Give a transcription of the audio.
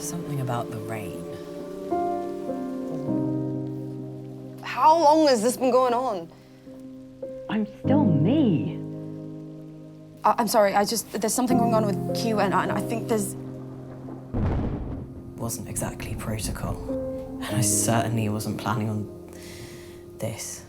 Something about the rain. How long has this been going on? I'm still me. I'm sorry, there's something going on with Q, and I think there's... Wasn't exactly protocol. And I certainly wasn't planning on this.